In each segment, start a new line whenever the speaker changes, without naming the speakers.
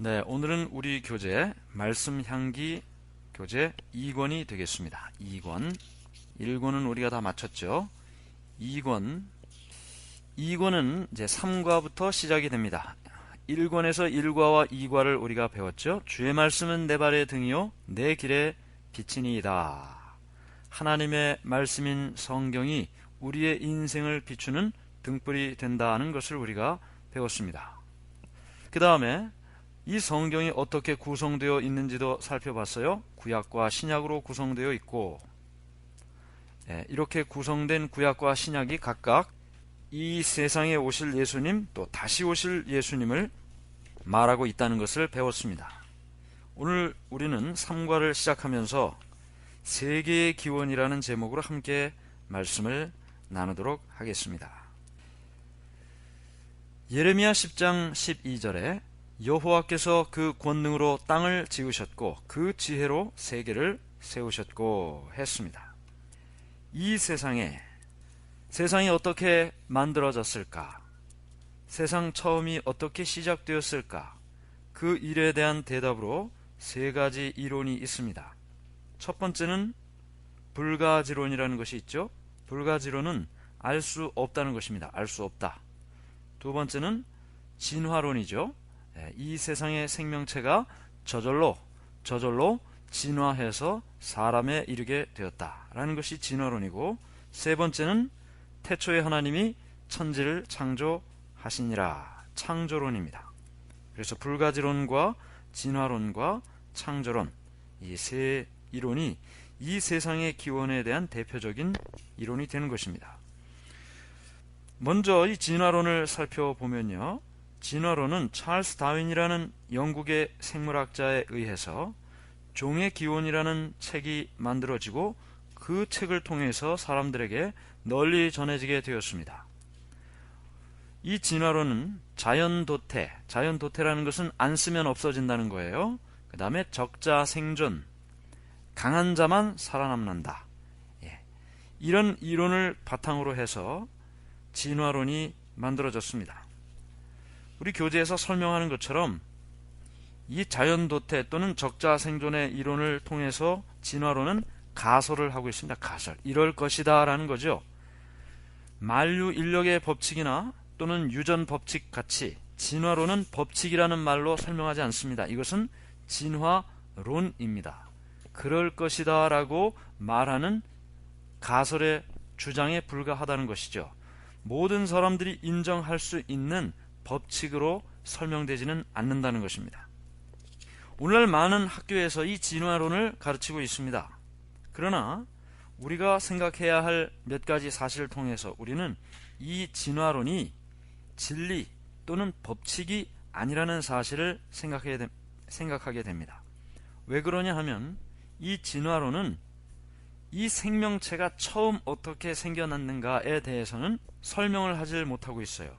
네, 오늘은 우리 교재 말씀 향기 교재 2권이 되겠습니다. 2권. 1권은 우리가 다 마쳤죠. 2권은 이제 3과부터 시작이 됩니다. 1권에서 1과와 2과를 우리가 배웠죠. 주의 말씀은 내 발의 등이요 내 길의 빛이니이다. 하나님의 말씀인 성경이 우리의 인생을 비추는 등불이 된다는 것을 우리가 배웠습니다. 그 다음에 이 성경이 어떻게 구성되어 있는지도 살펴봤어요. 구약과 신약으로 구성되어 있고, 이렇게 구성된 구약과 신약이 각각 이 세상에 오실 예수님, 또 다시 오실 예수님을 말하고 있다는 것을 배웠습니다. 오늘 우리는 3과를 시작하면서 세계의 기원이라는 제목으로 함께 말씀을 나누도록 하겠습니다. 예레미야 10장 12절에 여호와께서 그 권능으로 땅을 지으셨고 그 지혜로 세계를 세우셨고 했습니다. 이 세상이 어떻게 만들어졌을까? 세상 처음이 어떻게 시작되었을까? 그 일에 대한 대답으로 세 가지 이론이 있습니다. 첫 번째는 불가지론이라는 것이 있죠. 불가지론은 알 수 없다는 것입니다. 알 수 없다. 두 번째는 진화론이죠. 이 세상의 생명체가 저절로 진화해서 사람에 이르게 되었다라는 것이 진화론이고, 세 번째는 태초에 하나님이 천지를 창조하시니라, 창조론입니다. 그래서 불가지론과 진화론과 창조론, 이 세 이론이 이 세상의 기원에 대한 대표적인 이론이 되는 것입니다. 먼저 이 진화론을 살펴보면요, 진화론은 찰스 다윈이라는 영국의 생물학자에 의해서 종의 기원이라는 책이 만들어지고 그 책을 통해서 사람들에게 널리 전해지게 되었습니다. 이 진화론은 자연도태라는 것은 안 쓰면 없어진다는 거예요. 그 다음에 적자 생존, 강한 자만 살아남는다, 이런 이론을 바탕으로 해서 진화론이 만들어졌습니다. 우리 교재에서 설명하는 것처럼 이 자연도태 또는 적자 생존의 이론을 통해서 진화론은 가설을 하고 있습니다. 가설. 이럴 것이다 라는 거죠. 만류 인력의 법칙이나 또는 유전 법칙 같이 진화론은 법칙이라는 말로 설명하지 않습니다. 이것은 진화론입니다. 그럴 것이다 라고 말하는 가설의 주장에 불과하다는 것이죠. 모든 사람들이 인정할 수 있는 법칙으로 설명되지는 않는다는 것입니다. 오늘날 많은 학교에서 이 진화론을 가르치고 있습니다. 그러나 우리가 생각해야 할 몇 가지 사실을 통해서 우리는 이 진화론이 진리 또는 법칙이 아니라는 사실을 생각하게 됩니다. 왜 그러냐 하면 이 진화론은 이 생명체가 처음 어떻게 생겨났는가에 대해서는 설명을 하지 못하고 있어요.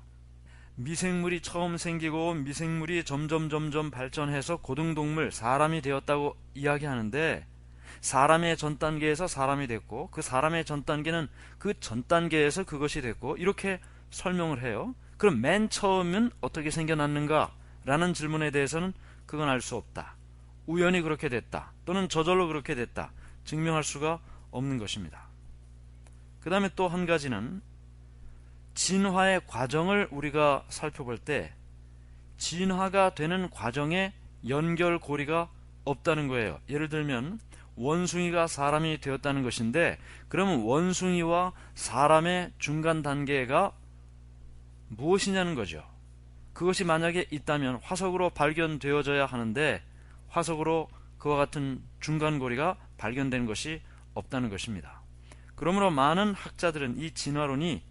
미생물이 처음 생기고 미생물이 점점 발전해서 고등동물, 사람이 되었다고 이야기하는데, 사람의 전 단계에서 사람이 됐고 그 사람의 전 단계는 그 전 단계에서 그것이 됐고, 이렇게 설명을 해요. 그럼 맨 처음은 어떻게 생겨났는가 라는 질문에 대해서는 그건 알 수 없다, 우연히 그렇게 됐다 또는 저절로 그렇게 됐다, 증명할 수가 없는 것입니다. 그 다음에 또 한 가지는 진화의 과정을 우리가 살펴볼 때 진화가 되는 과정에 연결고리가 없다는 거예요. 예를 들면 원숭이가 사람이 되었다는 것인데, 그러면 원숭이와 사람의 중간 단계가 무엇이냐는 거죠. 그것이 만약에 있다면 화석으로 발견되어져야 하는데 화석으로 그와 같은 중간고리가 발견된 것이 없다는 것입니다. 그러므로 많은 학자들은 이 진화론이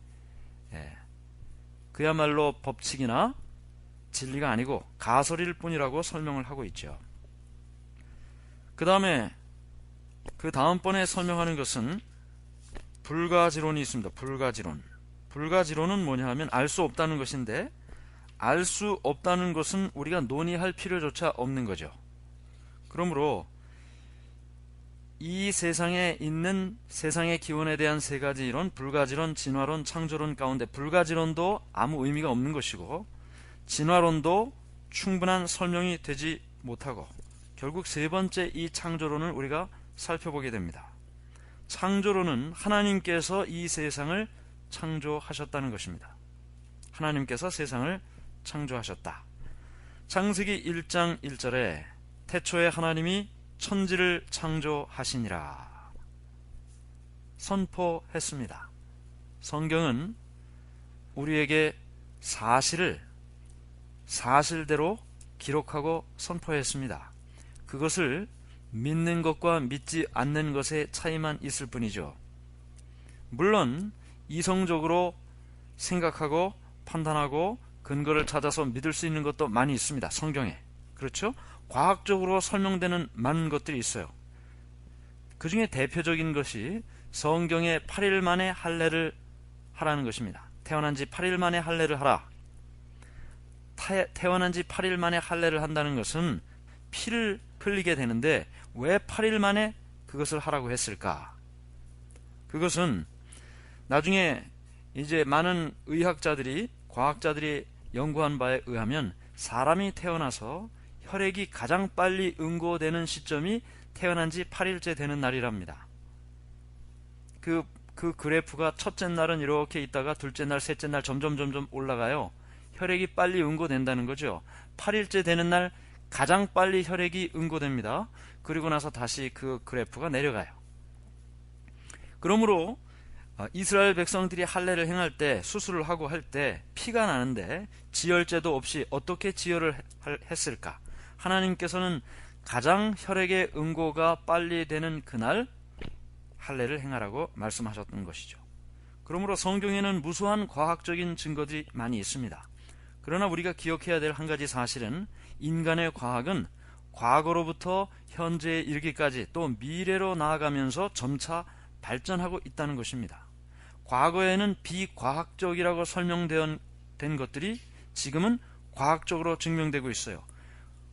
그야말로 법칙이나 진리가 아니고 가설일 뿐이라고 설명을 하고 있죠. 그 다음번에 설명하는 것은 불가지론이 있습니다. 불가지론은 뭐냐 하면 알 수 없다는 것인데, 알 수 없다는 것은 우리가 논의할 필요조차 없는 거죠. 그러므로 이 세상에 있는 세상의 기원에 대한 세 가지 이론, 불가지론, 진화론, 창조론 가운데 불가지론도 아무 의미가 없는 것이고, 진화론도 충분한 설명이 되지 못하고 결국 세 번째 이 창조론을 우리가 살펴보게 됩니다. 창조론은 하나님께서 이 세상을 창조하셨다는 것입니다. 하나님께서 세상을 창조하셨다. 창세기 1장 1절에 태초에 하나님이 천지를 창조하시니라 선포했습니다. 성경은 우리에게 사실을 사실대로 기록하고 선포했습니다. 그것을 믿는 것과 믿지 않는 것의 차이만 있을 뿐이죠. 물론 이성적으로 생각하고 판단하고 근거를 찾아서 믿을 수 있는 것도 많이 있습니다. 성경에. 그렇죠? 과학적으로 설명되는 많은 것들이 있어요. 그 중에 대표적인 것이 성경에 8일 만에 할례를 하라는 것입니다. 태어난 지 8일 만에 할례를 하라. 태어난 지 8일 만에 할례를 한다는 것은 피를 흘리게 되는데 왜 8일 만에 그것을 하라고 했을까? 그것은 나중에 이제 많은 의학자들이 과학자들이 연구한 바에 의하면 사람이 태어나서 혈액이 가장 빨리 응고되는 시점이 태어난 지 8일째 되는 날이랍니다. 그 그래프가 첫째 날은 이렇게 있다가 둘째 날, 셋째 날 점점 올라가요. 혈액이 빨리 응고된다는 거죠. 8일째 되는 날 가장 빨리 혈액이 응고됩니다. 그리고 나서 다시 그 그래프가 내려가요. 그러므로 이스라엘 백성들이 할례를 행할 때, 수술을 하고 할 때 피가 나는데 지혈제도 없이 어떻게 지혈을 했을까? 하나님께서는 가장 혈액의 응고가 빨리 되는 그날 할례를 행하라고 말씀하셨던 것이죠. 그러므로 성경에는 무수한 과학적인 증거들이 많이 있습니다. 그러나 우리가 기억해야 될 한 가지 사실은 인간의 과학은 과거로부터 현재에 이르기까지 또 미래로 나아가면서 점차 발전하고 있다는 것입니다. 과거에는 비과학적이라고 설명된 것들이 지금은 과학적으로 증명되고 있어요.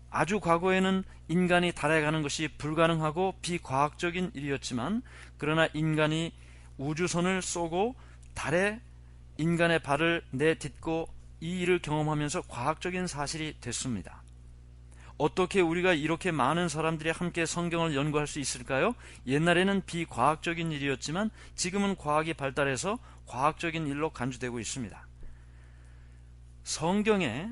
아주 과거에는 인간이 달에 가는 것이 불가능하고 비과학적인 일이었지만, 그러나 인간이 우주선을 쏘고 달에 인간의 발을 내딛고 이 일을 경험하면서 과학적인 사실이 됐습니다. 어떻게 우리가 이렇게 많은 사람들이 함께 성경을 연구할 수 있을까요? 옛날에는 비과학적인 일이었지만 지금은 과학이 발달해서 과학적인 일로 간주되고 있습니다. 성경에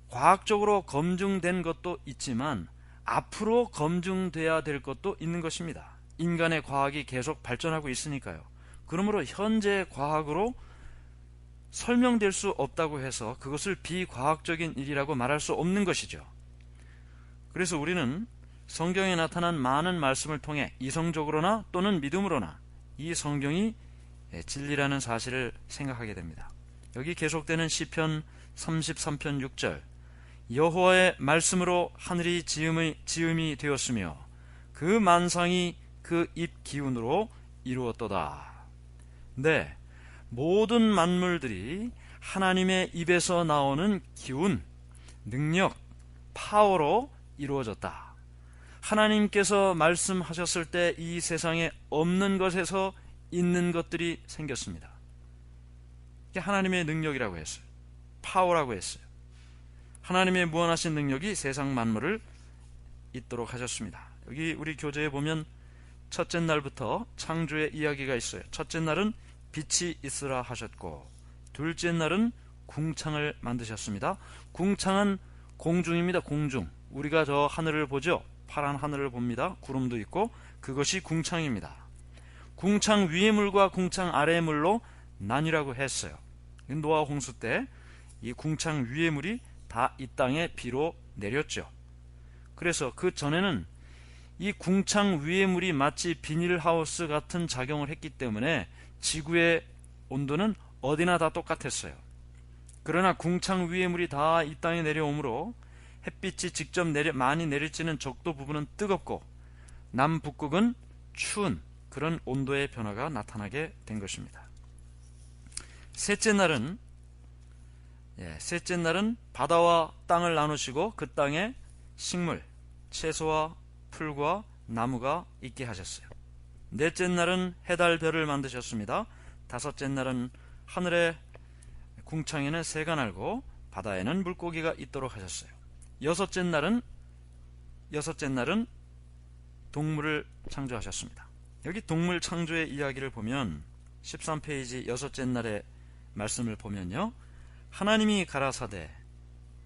과학적으로 검증된 것도 있지만 앞으로 검증돼야 될 것도 있는 것입니다. 인간의 과학이 계속 발전하고 있으니까요. 그러므로 현재 과학으로 설명될 수 없다고 해서 그것을 비과학적인 일이라고 말할 수 없는 것이죠. 그래서 우리는 성경에 나타난 많은 말씀을 통해 이성적으로나 또는 믿음으로나 이 성경이 진리라는 사실을 생각하게 됩니다. 여기 계속되는 시편 33편 6절, 여호와의 말씀으로 하늘이 지음이 되었으며 그 만상이 그 입 기운으로 이루었도다. 네, 모든 만물들이 하나님의 입에서 나오는 기운, 능력, 파워로 이루어졌다. 하나님께서 말씀하셨을 때 이 세상에 없는 것에서 있는 것들이 생겼습니다. 이게 하나님의 능력이라고 했어요. 파워라고 했어요. 하나님의 무한하신 능력이 세상 만물을 잇도록 하셨습니다. 여기 우리 교재에 보면 첫째 날부터 창조의 이야기가 있어요. 첫째 날은 빛이 있으라 하셨고, 둘째 날은 궁창을 만드셨습니다. 궁창은 공중입니다. 공중. 우리가 저 하늘을 보죠. 파란 하늘을 봅니다. 구름도 있고 그것이 궁창입니다. 궁창 위의 물과 궁창 아래의 물로 나뉘라고 했어요. 노아 홍수 때 이 궁창 위의 물이 다 이 땅에 비로 내렸죠. 그래서 그 전에는 이 궁창 위의 물이 마치 비닐하우스 같은 작용을 했기 때문에 지구의 온도는 어디나 다 똑같았어요. 그러나 궁창 위의 물이 다 이 땅에 내려오므로 햇빛이 직접 많이 내릴지는 적도 부분은 뜨겁고 남북극은 추운 그런 온도의 변화가 나타나게 된 것입니다. 셋째 날은 바다와 땅을 나누시고 그 땅에 식물, 채소와 풀과 나무가 있게 하셨어요. 넷째 날은 해달 별을 만드셨습니다. 다섯째 날은 하늘의 궁창에는 새가 날고 바다에는 물고기가 있도록 하셨어요. 여섯째 날은 동물을 창조하셨습니다. 여기 동물 창조의 이야기를 보면 13페이지 여섯째 날의 말씀을 보면요, 하나님이 가라사대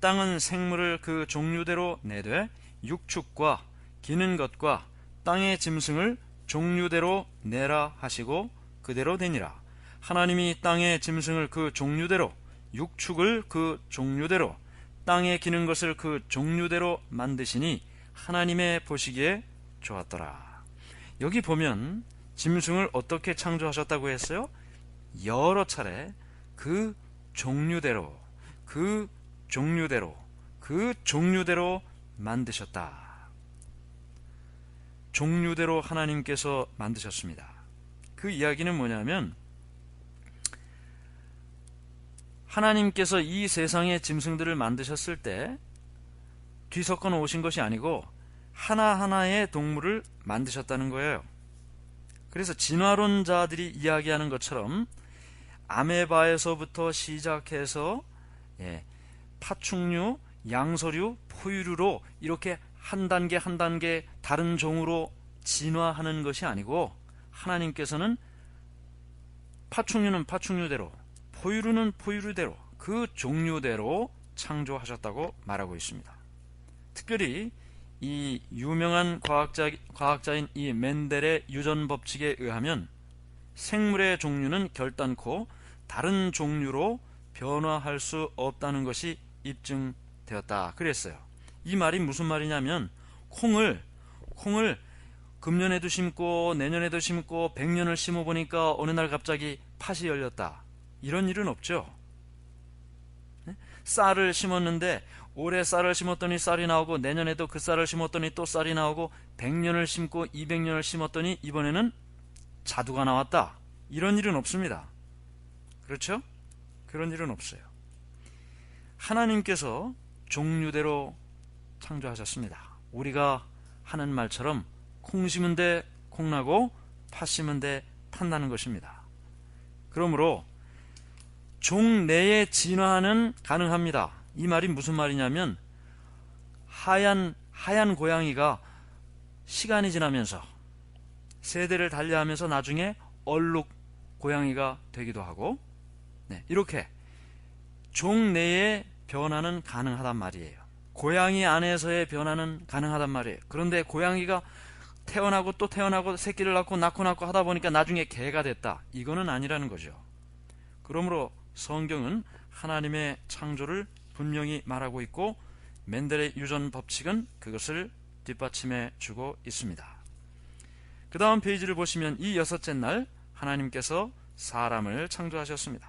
땅은 생물을 그 종류대로 내되 육축과 기는 것과 땅의 짐승을 종류대로 내라 하시고 그대로 되니라. 하나님이 땅의 짐승을 그 종류대로, 육축을 그 종류대로, 땅에 기는 것을 그 종류대로 만드시니 하나님의 보시기에 좋았더라. 여기 보면 짐승을 어떻게 창조하셨다고 했어요? 여러 차례 그 종류대로 만드셨다. 종류대로 하나님께서 만드셨습니다. 그 이야기는 뭐냐면, 하나님께서 이 세상의 짐승들을 만드셨을 때 뒤섞어 놓으신 것이 아니고 하나하나의 동물을 만드셨다는 거예요. 그래서 진화론자들이 이야기하는 것처럼 아메바에서부터 시작해서 파충류, 양서류, 포유류로 이렇게 한 단계 한 단계 다른 종으로 진화하는 것이 아니고, 하나님께서는 파충류는 파충류대로, 포유류는 포유류대로, 그 종류대로 창조하셨다고 말하고 있습니다. 특별히 이 유명한 과학자인 이 멘델의 유전 법칙에 의하면 생물의 종류는 결단코 다른 종류로 변화할 수 없다는 것이 입증되었다 그랬어요. 이 말이 무슨 말이냐면, 콩을 금년에도 심고 내년에도 심고 100년을 심어보니까 어느 날 갑자기 팥이 열렸다, 이런 일은 없죠. 쌀을 심었는데 올해 쌀을 심었더니 쌀이 나오고, 내년에도 그 쌀을 심었더니 또 쌀이 나오고, 100년을 심고 200년을 심었더니 이번에는 자두가 나왔다, 이런 일은 없습니다. 그렇죠? 그런 일은 없어요. 하나님께서 종류대로 창조하셨습니다. 우리가 하는 말처럼 콩 심은 데 콩 나고 팥 심은 데 팥 나는 것입니다. 그러므로 종 내의 진화는 가능합니다. 이 말이 무슨 말이냐면, 하얀 고양이가 시간이 지나면서 세대를 달리하면서 나중에 얼룩 고양이가 되기도 하고, 이렇게 종 내의 변화는 가능하단 말이에요. 고양이 안에서의 변화는 가능하단 말이에요. 그런데 고양이가 태어나고 또 태어나고 새끼를 낳고 하다 보니까 나중에 개가 됐다, 이거는 아니라는 거죠. 그러므로 성경은 하나님의 창조를 분명히 말하고 있고, 멘델의 유전 법칙은 그것을 뒷받침해 주고 있습니다. 그 다음 페이지를 보시면 이 여섯째 날 하나님께서 사람을 창조하셨습니다.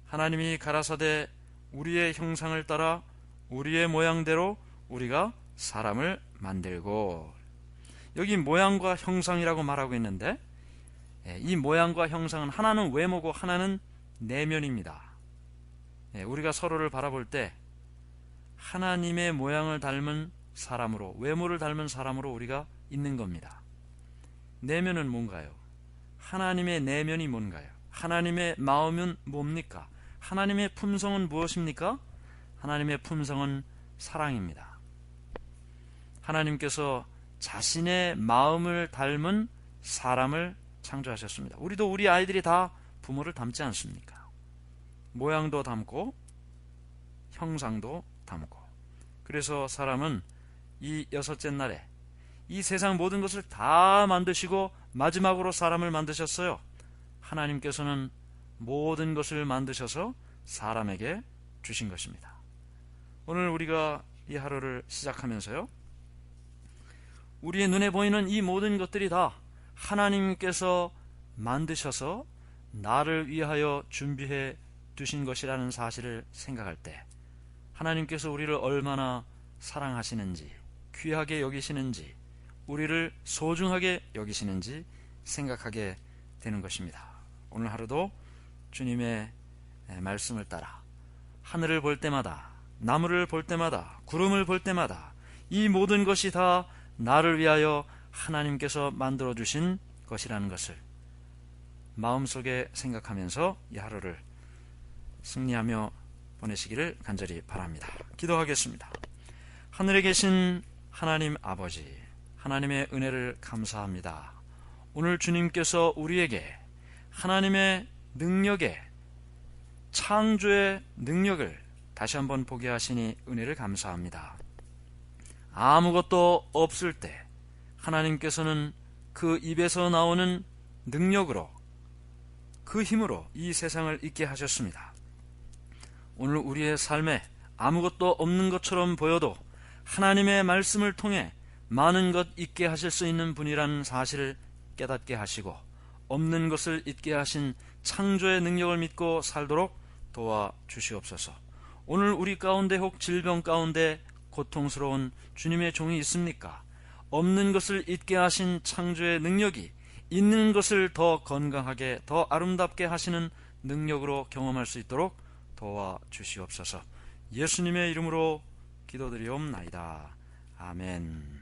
하나님이 가라사대 우리의 형상을 따라 우리의 모양대로 우리가 사람을 만들고, 여기 모양과 형상이라고 말하고 있는데, 이 모양과 형상은 하나는 외모고 하나는 내면입니다. 우리가 서로를 바라볼 때 하나님의 모양을 닮은 사람으로, 외모를 닮은 사람으로 우리가 있는 겁니다. 내면은 뭔가요? 하나님의 내면이 뭔가요? 하나님의 마음은 뭡니까? 하나님의 품성은 무엇입니까? 하나님의 품성은 사랑입니다. 하나님께서 자신의 마음을 닮은 사람을 창조하셨습니다. 우리도 우리 아이들이 다 부모를 닮지 않습니까? 모양도 닮고 형상도 닮고. 그래서 사람은 이 여섯째 날에 이 세상 모든 것을 다 만드시고 마지막으로 사람을 만드셨어요. 하나님께서는 모든 것을 만드셔서 사람에게 주신 것입니다. 오늘 우리가 이 하루를 시작하면서요, 우리의 눈에 보이는 이 모든 것들이 다 하나님께서 만드셔서 나를 위하여 준비해 두신 것이라는 사실을 생각할 때, 하나님께서 우리를 얼마나 사랑하시는지, 귀하게 여기시는지, 우리를 소중하게 여기시는지 생각하게 되는 것입니다. 오늘 하루도 주님의 말씀을 따라 하늘을 볼 때마다, 나무를 볼 때마다, 구름을 볼 때마다 이 모든 것이 다 나를 위하여 하나님께서 만들어 주신 것이라는 것을 마음속에 생각하면서 이 하루를 승리하며 보내시기를 간절히 바랍니다. 기도하겠습니다. 하늘에 계신 하나님 아버지, 하나님의 은혜를 감사합니다. 오늘 주님께서 우리에게 하나님의 능력의, 창조의 능력을 다시 한번 보게 하시니 은혜를 감사합니다. 아무것도 없을 때 하나님께서는 그 입에서 나오는 능력으로, 그 힘으로 이 세상을 있게 하셨습니다. 오늘 우리의 삶에 아무것도 없는 것처럼 보여도 하나님의 말씀을 통해 많은 것 있게 하실 수 있는 분이라는 사실을 깨닫게 하시고, 없는 것을 있게 하신 창조의 능력을 믿고 살도록 도와주시옵소서. 오늘 우리 가운데 혹 질병 가운데 고통스러운 주님의 종이 있습니까? 없는 것을 있게 하신 창조의 능력이 있는 것을 더 건강하게, 더 아름답게 하시는 능력으로 경험할 수 있도록 도와주시옵소서. 예수님의 이름으로 기도드리옵나이다. 아멘.